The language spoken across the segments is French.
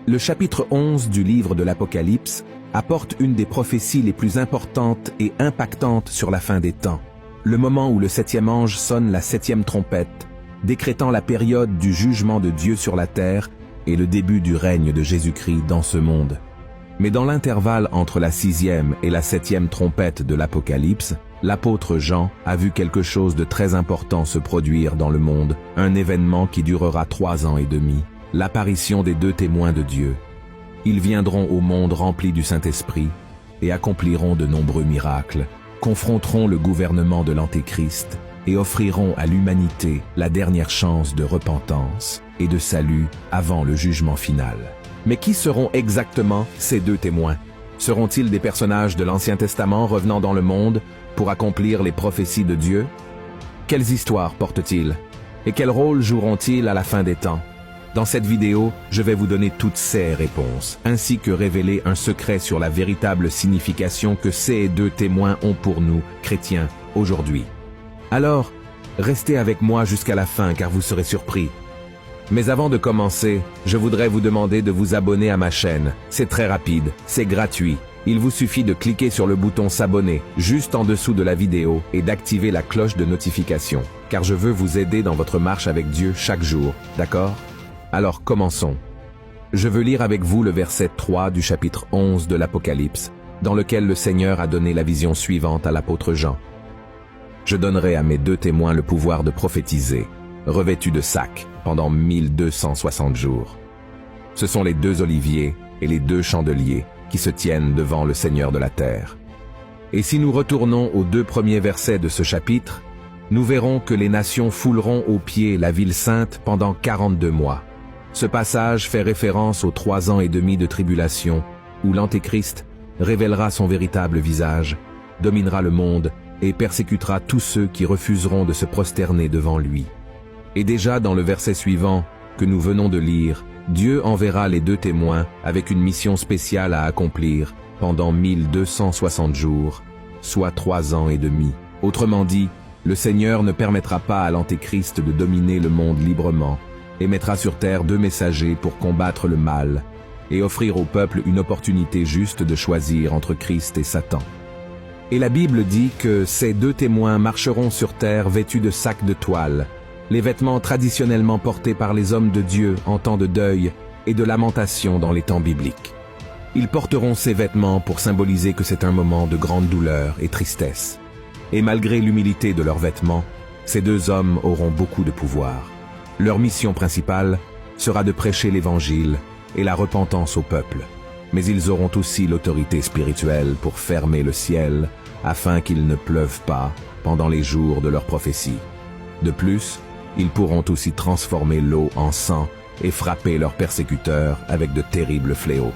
Le chapitre 11 du livre de l'Apocalypse apporte une des prophéties les plus importantes et impactantes sur la fin des temps, le moment où le 7e ange sonne la 7e trompette, décrétant la période du jugement de Dieu sur la terre et le début du règne de Jésus-Christ dans ce monde. Mais dans l'intervalle entre la 6e et la 7e trompette de l'Apocalypse, l'apôtre Jean a vu quelque chose de très important se produire dans le monde, un événement qui durera 3 ans et demi, l'apparition des 2 témoins de Dieu. Ils viendront au monde rempli du Saint-Esprit et accompliront de nombreux miracles, confronteront le gouvernement de l'Antéchrist et offriront à l'humanité la dernière chance de repentance et de salut avant le jugement final. Mais qui seront exactement ces 2 témoins? Seront-ils des personnages de l'Ancien Testament revenant dans le monde pour accomplir les prophéties de Dieu? Quelles histoires portent-ils? Et quel rôle joueront-ils à la fin des temps? Dans cette vidéo, je vais vous donner toutes ces réponses, ainsi que révéler un secret sur la véritable signification que ces 2 témoins ont pour nous, chrétiens, aujourd'hui. Alors, restez avec moi jusqu'à la fin car vous serez surpris. Mais avant de commencer, je voudrais vous demander de vous abonner à ma chaîne. C'est très rapide, c'est gratuit. Il vous suffit de cliquer sur le bouton s'abonner, juste en dessous de la vidéo, et d'activer la cloche de notification, car je veux vous aider dans votre marche avec Dieu chaque jour, d'accord? Alors commençons. Je veux lire avec vous le verset 3 du chapitre 11 de l'Apocalypse, dans lequel le Seigneur a donné la vision suivante à l'apôtre Jean. Je donnerai à mes 2 témoins le pouvoir de prophétiser, revêtus de sacs, pendant 1260 jours. Ce sont les 2 oliviers et les 2 chandeliers qui se tiennent devant le Seigneur de la terre. Et si nous retournons aux 2 premiers versets de ce chapitre, nous verrons que les nations fouleront aux pieds la ville sainte pendant 42 mois. Ce passage fait référence aux 3 ans et demi de tribulation, où l'Antéchrist révélera son véritable visage, dominera le monde et persécutera tous ceux qui refuseront de se prosterner devant lui. Et déjà dans le verset suivant, que nous venons de lire, Dieu enverra les 2 témoins avec une mission spéciale à accomplir pendant 1260 jours, soit 3 ans et demi. Autrement dit, le Seigneur ne permettra pas à l'Antéchrist de dominer le monde librement et mettra sur terre 2 messagers pour combattre le mal et offrir au peuple une opportunité juste de choisir entre Christ et Satan. Et la Bible dit que ces 2 témoins marcheront sur terre vêtus de sacs de toile, les vêtements traditionnellement portés par les hommes de Dieu en temps de deuil et de lamentation dans les temps bibliques. Ils porteront ces vêtements pour symboliser que c'est un moment de grande douleur et tristesse. Et malgré l'humilité de leurs vêtements, ces 2 hommes auront beaucoup de pouvoir. Leur mission principale sera de prêcher l'Évangile et la repentance au peuple. Mais ils auront aussi l'autorité spirituelle pour fermer le ciel afin qu'il ne pleuve pas pendant les jours de leur prophétie. De plus, ils pourront aussi transformer l'eau en sang et frapper leurs persécuteurs avec de terribles fléaux.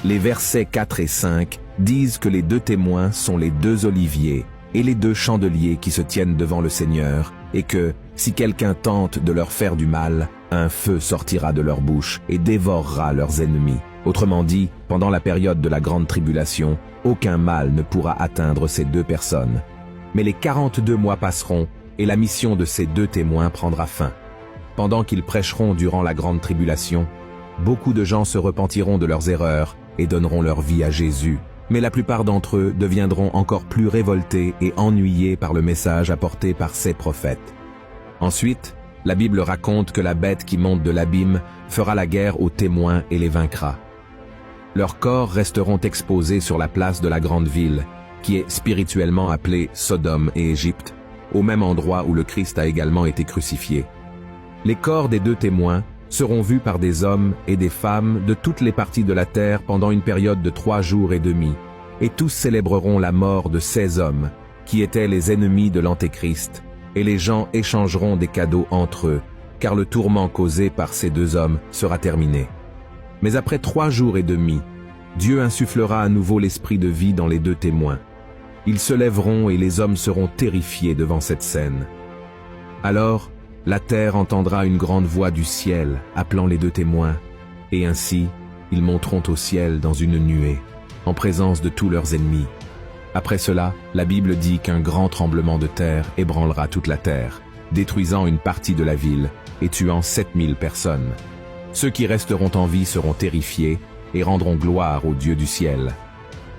Les versets 4 et 5 disent que les 2 témoins sont les 2 oliviers et les 2 chandeliers qui se tiennent devant le Seigneur, et que, si quelqu'un tente de leur faire du mal, un feu sortira de leur bouche et dévorera leurs ennemis. Autrement dit, pendant la période de la grande tribulation, aucun mal ne pourra atteindre ces 2 personnes. Mais les 42 mois passeront, et la mission de ces 2 témoins prendra fin. Pendant qu'ils prêcheront durant la grande tribulation, beaucoup de gens se repentiront de leurs erreurs et donneront leur vie à Jésus. Mais la plupart d'entre eux deviendront encore plus révoltés et ennuyés par le message apporté par ces prophètes. Ensuite, la Bible raconte que la bête qui monte de l'abîme fera la guerre aux témoins et les vaincra. Leurs corps resteront exposés sur la place de la grande ville, qui est spirituellement appelée Sodome et Égypte, au même endroit où le Christ a également été crucifié. Les corps des 2 témoins seront vus par des hommes et des femmes de toutes les parties de la terre pendant une période de 3 jours et demi, et tous célébreront la mort de ces hommes, qui étaient les ennemis de l'Antéchrist, et les gens échangeront des cadeaux entre eux, car le tourment causé par ces 2 hommes sera terminé. Mais après 3 jours et demi, Dieu insufflera à nouveau l'esprit de vie dans les 2 témoins. Ils se lèveront et les hommes seront terrifiés devant cette scène. Alors, la terre entendra une grande voix du ciel appelant les 2 témoins, et ainsi, ils monteront au ciel dans une nuée, en présence de tous leurs ennemis. Après cela, la Bible dit qu'un grand tremblement de terre ébranlera toute la terre, détruisant une partie de la ville et tuant 7000 personnes. Ceux qui resteront en vie seront terrifiés et rendront gloire au Dieu du ciel.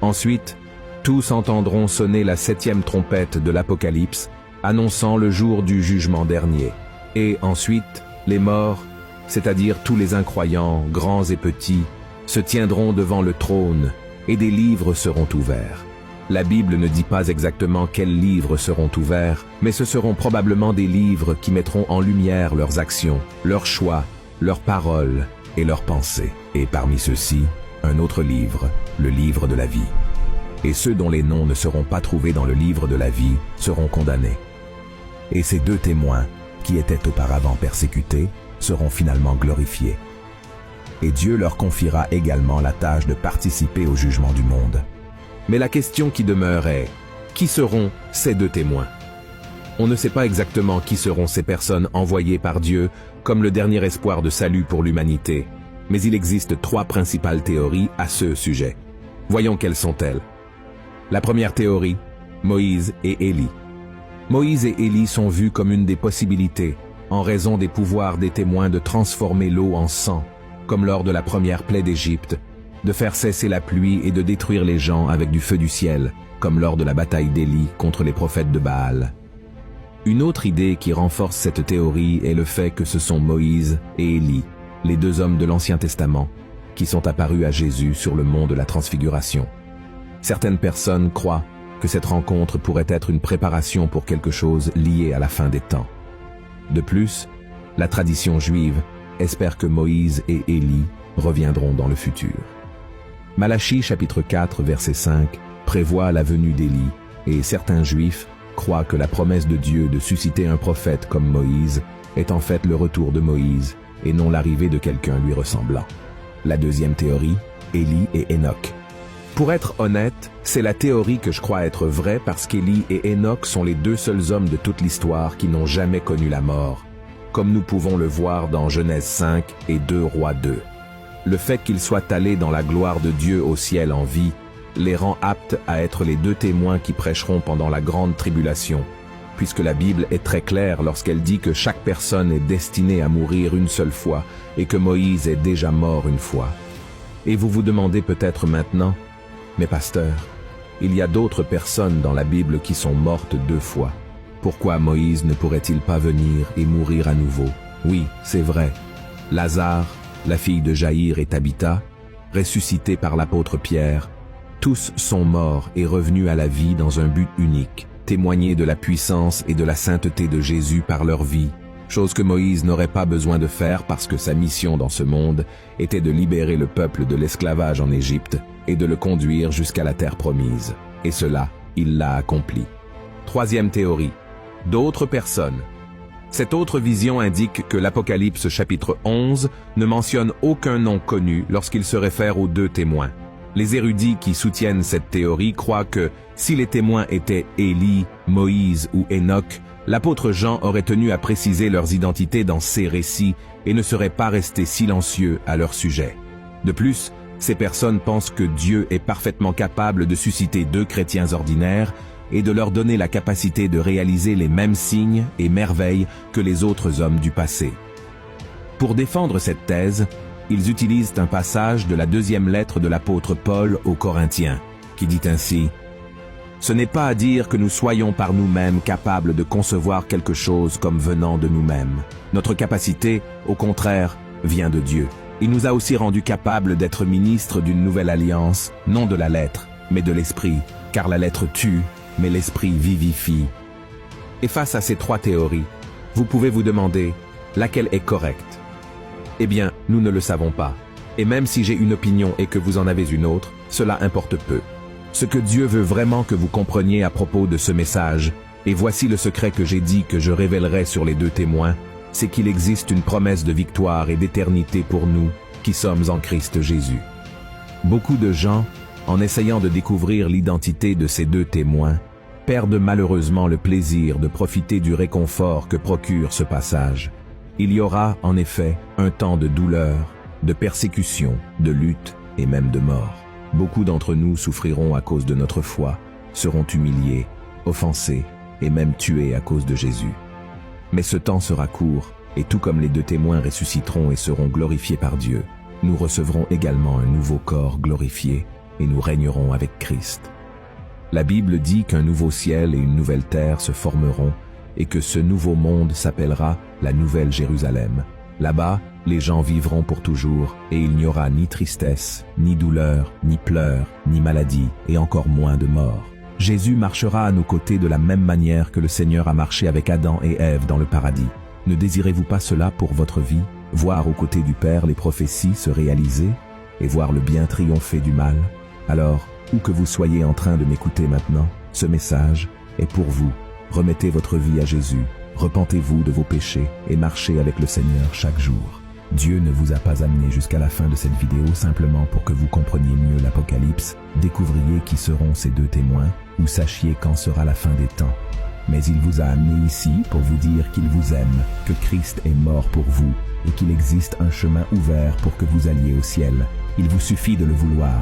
Ensuite, tous entendront sonner la 7e trompette de l'Apocalypse, annonçant le jour du jugement dernier. Et ensuite, les morts, c'est-à-dire tous les incroyants, grands et petits, se tiendront devant le trône, et des livres seront ouverts. La Bible ne dit pas exactement quels livres seront ouverts, mais ce seront probablement des livres qui mettront en lumière leurs actions, leurs choix, leurs paroles et leurs pensées. Et parmi ceux-ci, un autre livre, le livre de la vie. Et ceux dont les noms ne seront pas trouvés dans le livre de la vie seront condamnés. Et ces 2 témoins, qui étaient auparavant persécutés, seront finalement glorifiés. Et Dieu leur confiera également la tâche de participer au jugement du monde. Mais la question qui demeure est, qui seront ces 2 témoins? On ne sait pas exactement qui seront ces personnes envoyées par Dieu comme le dernier espoir de salut pour l'humanité, mais il existe 3 principales théories à ce sujet. Voyons quelles sont-elles. La première théorie, Moïse et Élie. Moïse et Élie sont vus comme une des possibilités, en raison des pouvoirs des témoins de transformer l'eau en sang, comme lors de la première plaie d'Égypte, de faire cesser la pluie et de détruire les gens avec du feu du ciel, comme lors de la bataille d'Élie contre les prophètes de Baal. Une autre idée qui renforce cette théorie est le fait que ce sont Moïse et Élie, les 2 hommes de l'Ancien Testament, qui sont apparus à Jésus sur le mont de la Transfiguration. Certaines personnes croient que cette rencontre pourrait être une préparation pour quelque chose lié à la fin des temps. De plus, la tradition juive espère que Moïse et Élie reviendront dans le futur. Malachie chapitre 4 verset 5 prévoit la venue d'Élie, et certains juifs croient que la promesse de Dieu de susciter un prophète comme Moïse est en fait le retour de Moïse et non l'arrivée de quelqu'un lui ressemblant. La deuxième théorie, Élie et Enoch. Pour être honnête, c'est la théorie que je crois être vraie parce qu'Élie et Enoch sont les 2 seuls hommes de toute l'histoire qui n'ont jamais connu la mort, comme nous pouvons le voir dans Genèse 5 et 2 Rois 2. Le fait qu'ils soient allés dans la gloire de Dieu au ciel en vie les rend aptes à être les 2 témoins qui prêcheront pendant la grande tribulation, puisque la Bible est très claire lorsqu'elle dit que chaque personne est destinée à mourir une seule fois et que Moïse est déjà mort une fois. Et vous vous demandez peut-être maintenant, mais pasteur, il y a d'autres personnes dans la Bible qui sont mortes 2 fois. Pourquoi Moïse ne pourrait-il pas venir et mourir à nouveau? Oui, c'est vrai. Lazare, la fille de Jaïr et Tabitha, ressuscitée par l'apôtre Pierre, tous sont morts et revenus à la vie dans un but unique, témoigner de la puissance et de la sainteté de Jésus par leur vie, chose que Moïse n'aurait pas besoin de faire parce que sa mission dans ce monde était de libérer le peuple de l'esclavage en Égypte et de le conduire jusqu'à la terre promise. Et cela, il l'a accompli. Troisième théorie, d'autres personnes. Cette autre vision indique que l'Apocalypse chapitre 11 ne mentionne aucun nom connu lorsqu'il se réfère aux 2 témoins. Les érudits qui soutiennent cette théorie croient que, si les témoins étaient Élie, Moïse ou Enoch, l'apôtre Jean aurait tenu à préciser leurs identités dans ces récits et ne serait pas resté silencieux à leur sujet. De plus, ces personnes pensent que Dieu est parfaitement capable de susciter 2 chrétiens ordinaires et de leur donner la capacité de réaliser les mêmes signes et merveilles que les autres hommes du passé. Pour défendre cette thèse, ils utilisent un passage de la 2e lettre de l'apôtre Paul aux Corinthiens, qui dit ainsi « Ce n'est pas à dire que nous soyons par nous-mêmes capables de concevoir quelque chose comme venant de nous-mêmes. Notre capacité, au contraire, vient de Dieu. Il nous a aussi rendus capables d'être ministres d'une nouvelle alliance, non de la lettre, mais de l'esprit, car la lettre tue, mais l'esprit vivifie. » Et face à ces 3 théories, vous pouvez vous demander laquelle est correcte. Eh bien, nous ne le savons pas. Et même si j'ai une opinion et que vous en avez une autre, cela importe peu. Ce que Dieu veut vraiment que vous compreniez à propos de ce message, et voici le secret que j'ai dit que je révélerai sur les 2 témoins, c'est qu'il existe une promesse de victoire et d'éternité pour nous qui sommes en Christ Jésus. Beaucoup de gens, en essayant de découvrir l'identité de ces 2 témoins, perdent malheureusement le plaisir de profiter du réconfort que procure ce passage. Il y aura, en effet, un temps de douleur, de persécution, de lutte et même de mort. Beaucoup d'entre nous souffriront à cause de notre foi, seront humiliés, offensés et même tués à cause de Jésus. Mais ce temps sera court, Et tout comme les 2 témoins ressusciteront et seront glorifiés par Dieu, nous recevrons également un nouveau corps glorifié et nous régnerons avec Christ. La Bible dit qu'un nouveau ciel et une nouvelle terre se formeront et que ce nouveau monde s'appellera la Nouvelle Jérusalem. Là-bas, les gens vivront pour toujours et il n'y aura ni tristesse, ni douleur, ni pleurs, ni maladie et encore moins de mort. Jésus marchera à nos côtés de la même manière que le Seigneur a marché avec Adam et Ève dans le paradis. Ne désirez-vous pas cela pour votre vie, voir aux côtés du Père les prophéties se réaliser et voir le bien triompher du mal? Alors, où que vous soyez en train de m'écouter maintenant, ce message est pour vous. Remettez votre vie à Jésus, repentez-vous de vos péchés et marchez avec le Seigneur chaque jour. Dieu ne vous a pas amené jusqu'à la fin de cette vidéo simplement pour que vous compreniez mieux l'Apocalypse, découvriez qui seront ces 2 témoins, ou sachiez quand sera la fin des temps. Mais il vous a amené ici pour vous dire qu'il vous aime, que Christ est mort pour vous, et qu'il existe un chemin ouvert pour que vous alliez au ciel. Il vous suffit de le vouloir.